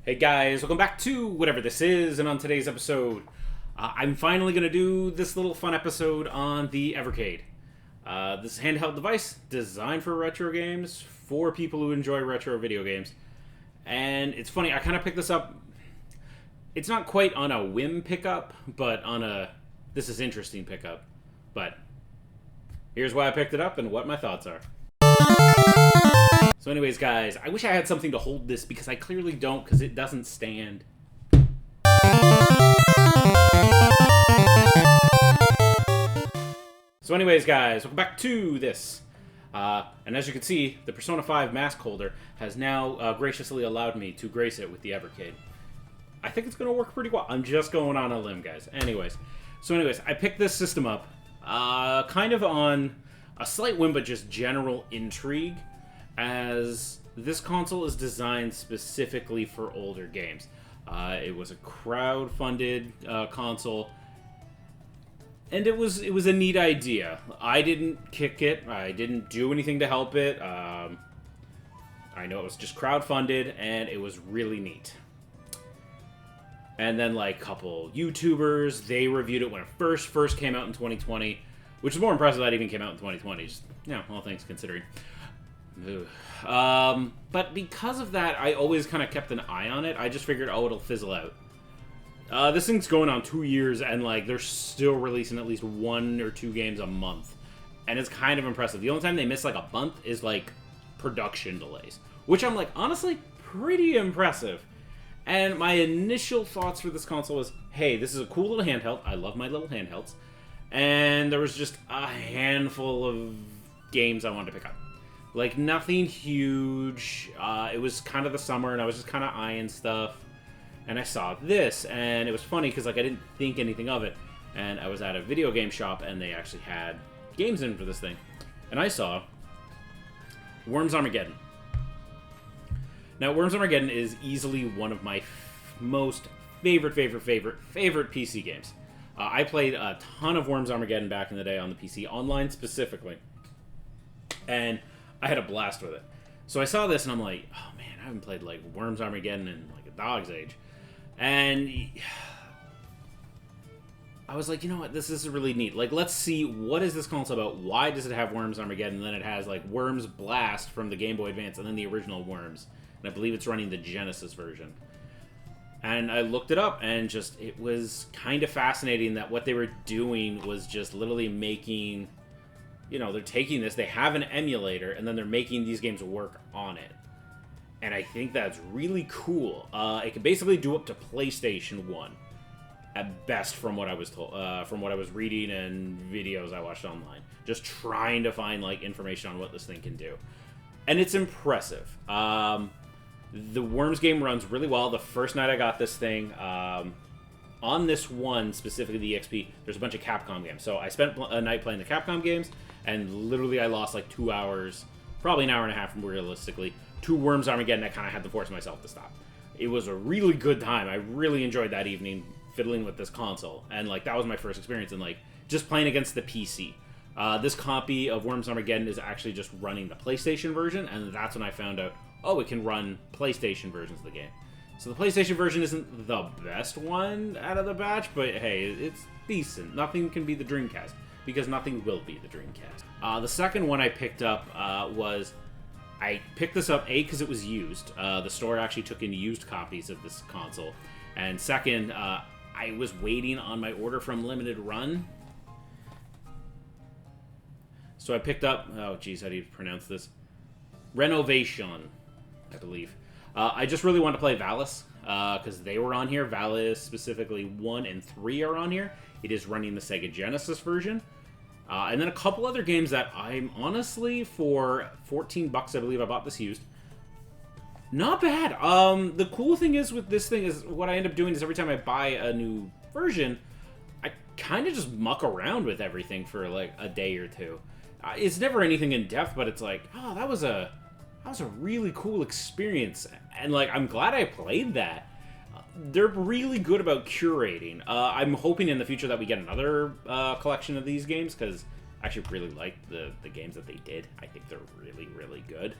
Hey guys, welcome back to whatever this is, and on today's episode, I'm finally going to do this little fun episode on the Evercade. This handheld device designed for retro games, for people who enjoy retro video games. And it's funny, I kind of picked this up, it's not quite on a whim pickup, but on a this is interesting pickup. But here's why I picked it up and what my thoughts are. So anyways, guys, I wish I had something to hold this because I clearly don't because it doesn't stand. So anyways, guys, welcome back to this. And as you can see, the Persona 5 mask holder has now graciously allowed me to grace it with the Evercade. I think it's going to work pretty well. I'm just going on a limb, guys. Anyways, I picked this system up kind of on a slight whim, but just general intrigue, as this console is designed specifically for older games. It was a crowd-funded console, and it was a neat idea. I didn't kick it. I didn't do anything to help it. I know it was just crowd-funded, and it was really neat. And then, like, a couple YouTubers, they reviewed it when it first came out in 2020, which is more impressive that it even came out in 2020, just, all things considering. But because of that, I always kind of kept an eye on it. I just figured, it'll fizzle out. This thing's going on 2 years, and like they're still releasing at least 1 or 2 games a month, and it's kind of impressive. The only time they miss like a month is like production delays, which I'm like honestly pretty impressive. And my initial thoughts for this console was, hey, this is a cool little handheld. I love my little handhelds, and there was just a handful of games I wanted to pick up. Like, nothing huge. It was kind of the summer, and I was just kind of eyeing stuff. And I saw this, and it was funny, because, like, I didn't think anything of it. And I was at a video game shop, and they actually had games in for this thing. And I saw Worms Armageddon. Now, Worms Armageddon is easily one of my most favorite PC games. I played a ton of Worms Armageddon back in the day on the PC, online specifically. And I had a blast with it. So I saw this and I'm like, oh man, I haven't played like Worms Armageddon in like a dog's age. And I was like, you know what, this is really neat. Like, let's see, what is this console about? Why does it have Worms Armageddon? And then it has like Worms Blast from the Game Boy Advance and then the original Worms. And I believe it's running the Genesis version. And I looked it up and just, it was kind of fascinating that what they were doing was just literally making... they're taking this, they have an emulator, and then they're making these games work on it. And I think that's really cool. It can basically do up to PlayStation 1, at best, from what I was told, from what I was reading and videos I watched online. Just trying to find, like, information on what this thing can do. And it's impressive. The Worms game runs really well. The first night I got this thing, on this one, specifically the EXP, there's a bunch of Capcom games. So I spent a night playing the Capcom games, and literally I lost like 2 hours, probably an hour and a half realistically, to Worms Armageddon. I kind of had to force myself to stop. It was a really good time. I really enjoyed that evening fiddling with this console. And like that was my first experience in like just playing against the PC. This copy of Worms Armageddon is actually just running the PlayStation version, and that's when I found out, it can run PlayStation versions of the game. So the PlayStation version isn't the best one out of the batch, but hey, it's decent. Nothing can be the Dreamcast, because nothing will be the Dreamcast. The second one I picked up I picked this up, A, because it was used. The store actually took in used copies of this console. And second, I was waiting on my order from Limited Run. So I picked up, how do you pronounce this? Renovation, I believe. I just really wanted to play Valis, because they were on here. Valis, specifically 1 and 3 are on here. It is running the Sega Genesis version. And then a couple other games that I'm honestly, for $14, I believe I bought this used. Not bad. The cool thing is with this thing is what I end up doing is every time I buy a new version, I kind of just muck around with everything for like a day or two. It's never anything in depth, but it's like, that was a really cool experience. And like, I'm glad I played that. They're really good about curating. I'm hoping in the future that we get another collection of these games, because I actually really like the games that they did. I think they're really, really good.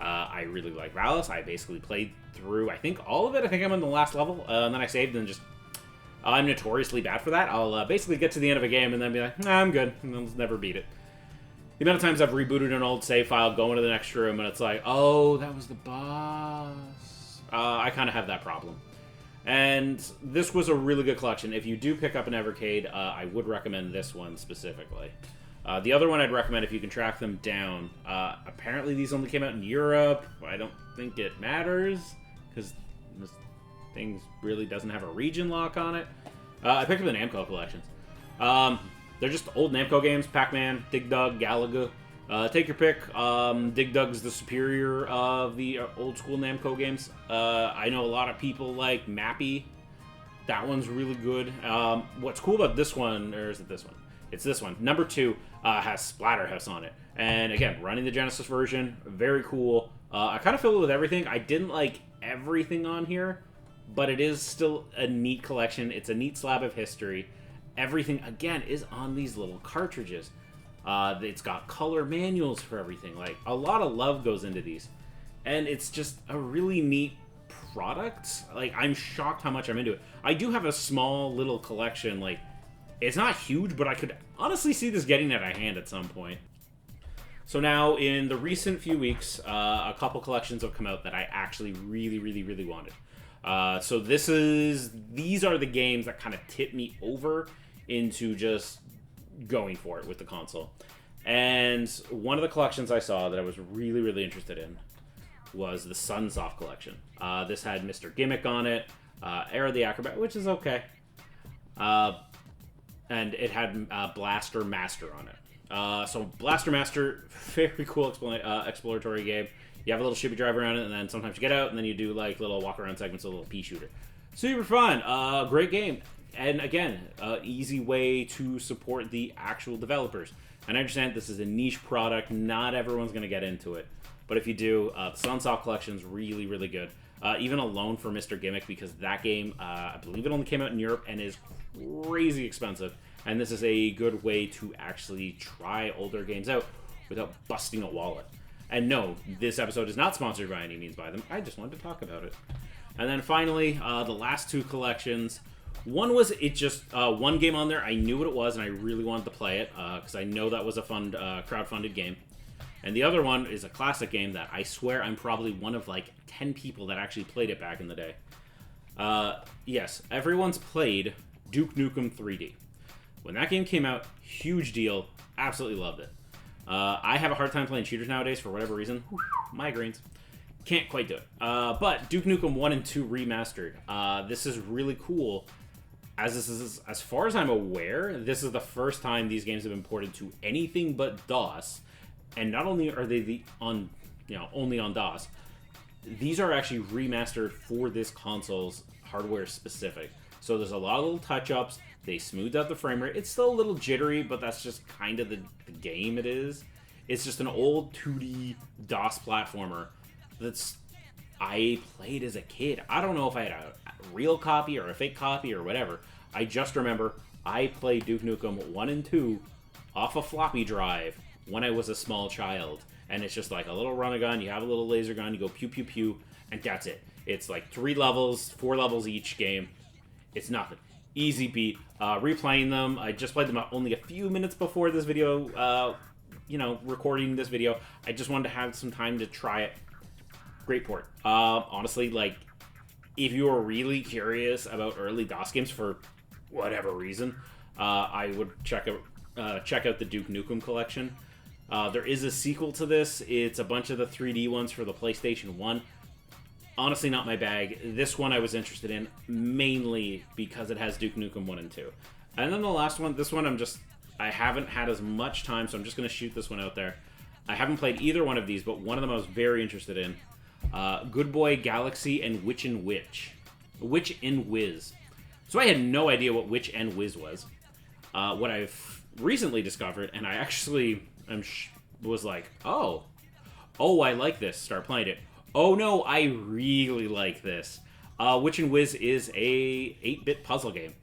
I really like Valis. I basically played through, I think, all of it. I think I'm on the last level, and then I saved and just... I'm notoriously bad for that. I'll basically get to the end of a game and then be like, nah, I'm good, and I'll never beat it. The amount of times I've rebooted an old save file, go into the next room, and it's like, oh, that was the boss. I kind of have that problem. And this was a really good collection. If you do pick up an Evercade, I would recommend this one specifically. The other one I'd recommend if you can track them down. Apparently these only came out in Europe. I don't think it matters, because this thing really doesn't have a region lock on it. I picked up the Namco collections. They're just old Namco games. Pac-Man, Dig Dug, Galaga. Take your pick. Dig Dug's the superior of the old school Namco games. I know a lot of people like Mappy. That one's really good. What's cool about this one, or is it this one? It's this one. Number 2 has Splatterhouse on it. And again, running the Genesis version, very cool. I kind of filled it with everything. I didn't like everything on here, but it is still a neat collection. It's a neat slab of history. Everything, again, is on these little cartridges. It's got color manuals for everything. Like, a lot of love goes into these. And it's just a really neat product. Like, I'm shocked how much I'm into it. I do have a small little collection. Like, it's not huge, but I could honestly see this getting out of hand at some point. So now, in the recent few weeks, a couple collections have come out that I actually really wanted. So these are the games that kind of tip me over into just going for it with the console. And one of the collections I saw that I was really interested in was the Sunsoft collection. This had Mr. Gimmick on it, Era the Acrobat, which is okay. And it had Blaster Master on it. So Blaster Master, very cool exploratory game. You have a little shipy drive around it, and then sometimes you get out, and then you do like little walk around segments, a little pea shooter. Super fun, great game. And again, easy way to support the actual developers. And I understand this is a niche product, not everyone's going to get into it. But if you do, the Sunsoft collection is really good. Even alone for Mr. Gimmick, because that game, I believe it only came out in Europe and is crazy expensive. And this is a good way to actually try older games out without busting a wallet. And no, this episode is not sponsored by any means by them. I just wanted to talk about it. And then finally, the last 2 collections. One was one game on there. I knew what it was, and I really wanted to play it because I know that was a fun crowdfunded game. And the other one is a classic game that I swear I'm probably one of like 10 people that actually played it back in the day. Yes, everyone's played Duke Nukem 3D. When that game came out, huge deal. Absolutely loved it. I have a hard time playing shooters nowadays for whatever reason. Migraines. Can't quite do it. But Duke Nukem 1 and 2 remastered. This is really cool. As far as I'm aware, this is the first time these games have been ported to anything but DOS. And not only are they only on DOS, these are actually remastered for this console's hardware specific. So there's a lot of little touch-ups. They smoothed out the frame rate. It's still a little jittery, but that's just kind of the game it is. It's just an old 2D DOS platformer I played as a kid. I don't know if I had a real copy or a fake copy or whatever. I just remember I played Duke Nukem 1 and 2 off a floppy drive when I was a small child. And it's just like a little run-a-gun, you have a little laser gun, you go pew, and that's it. It's like 4 levels each game. It's nothing. Easy beat. Replaying them, I just played them only a few minutes before this video, recording this video. I just wanted to have some time to try it. Great port. Honestly, like, if you are really curious about early DOS games for whatever reason, I would check out the Duke Nukem collection. There is a sequel to this. It's a bunch of the 3D ones for the PlayStation 1. Honestly, not my bag. This one I was interested in mainly because it has Duke Nukem 1 and 2. And then the last one, this one I haven't had as much time, so I'm just going to shoot this one out there. I haven't played either one of these, but one of them I was very interested in. Good Boy Galaxy and Witch and Witch. Witch and Whiz. So I had no idea what Witch and Whiz was. What I've recently discovered, and I actually was like, oh, I like this. Start playing it. Oh no, I really like this. Witch and Whiz is a 8-bit puzzle game.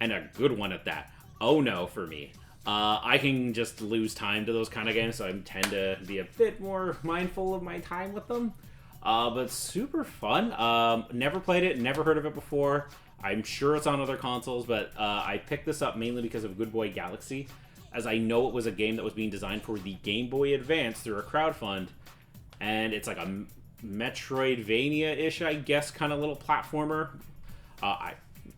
And a good one at that. Oh no for me. I can just lose time to those kind of games, so I tend to be a bit more mindful of my time with them. But super fun. Never played it, never heard of it before. I'm sure it's on other consoles, but I picked this up mainly because of Good Boy Galaxy, as I know it was a game that was being designed for the Game Boy Advance through a crowdfund, and it's like a Metroidvania-ish, I guess, kind of little platformer. I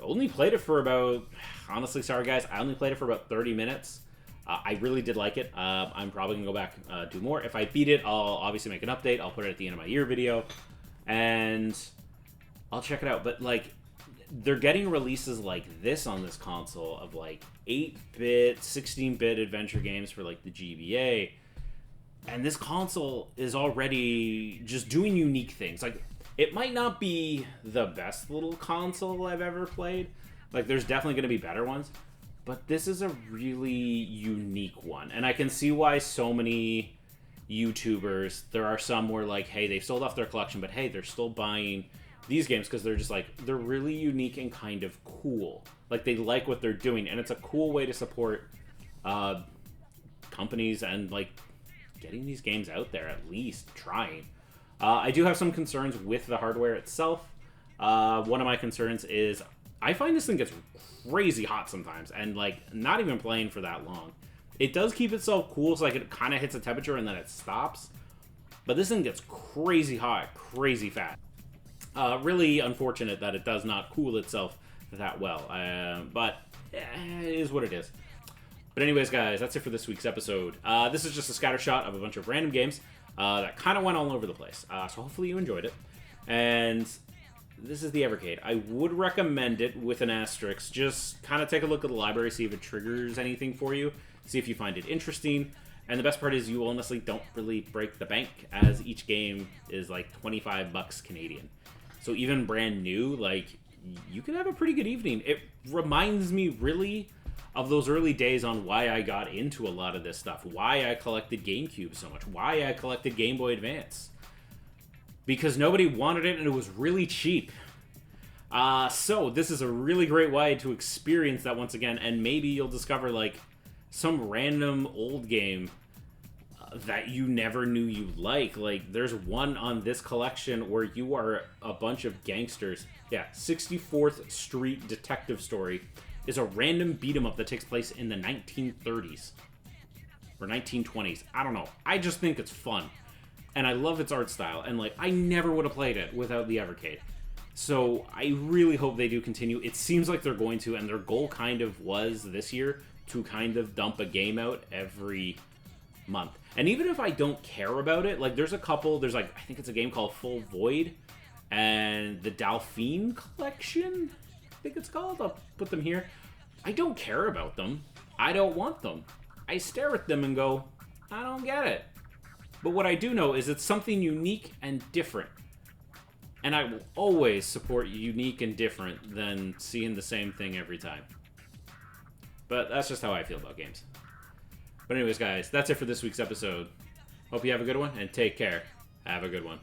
only played it for about, honestly, sorry guys, I only played it for about 30 minutes. I really did like it. I'm probably going to go back do more. If I beat it, I'll obviously make an update. I'll put it at the end of my year video, and I'll check it out. But, like, they're getting releases like this on this console of, like, 8-bit, 16-bit adventure games for, like, the GBA. And this console is already just doing unique things. Like, it might not be the best little console I've ever played. Like, there's definitely going to be better ones. But this is a really unique one. And I can see why so many YouTubers, there are some where, like, hey, they've sold off their collection, but hey, they're still buying these games because they're just, like, they're really unique and kind of cool. Like, they like what they're doing. And it's a cool way to support companies and, like, getting these games out there, at least trying. I do have some concerns with the hardware itself. One of my concerns is I find this thing gets crazy hot sometimes, and, like, not even playing for that long. It does keep itself cool, so, like, it kind of hits a temperature and then it stops. But this thing gets crazy hot, crazy fast. Really unfortunate that it does not cool itself that well. But it is what it is. But anyways, guys, that's it for this week's episode. This is just a scattershot of a bunch of random games that kind of went all over the place. So hopefully you enjoyed it. And this is the Evercade. I would recommend it with an asterisk. Just kind of take a look at the library, see if it triggers anything for you. See if you find it interesting. And the best part is you honestly don't really break the bank, as each game is like 25 bucks Canadian. So even brand new, like, you can have a pretty good evening. It reminds me really of those early days on why I got into a lot of this stuff, why I collected GameCube so much, why I collected Game Boy Advance. Because nobody wanted it and it was really cheap. So this is a really great way to experience that once again, and maybe you'll discover, like, some random old game that you never knew you like. Like, there's one on this collection where you are a bunch of gangsters. Yeah, 64th Street Detective Story is a random beat-em-up that takes place in the 1930s. Or 1920s. I don't know. I just think it's fun. And I love its art style. And, like, I never would have played it without the Evercade. So I really hope they do continue. It seems like they're going to, and their goal kind of was this year to kind of dump a game out every month. And even if I don't care about it, like, there's a couple, there's, like, I think it's a game called Full Void and the Delphine Collection, I think it's called. I'll put them here. I don't care about them. I don't want them. I stare at them and go, I don't get it. But what I do know is it's something unique and different. And I will always support unique and different than seeing the same thing every time. But that's just how I feel about games. But anyways, guys, that's it for this week's episode. Hope you have a good one, and take care. Have a good one.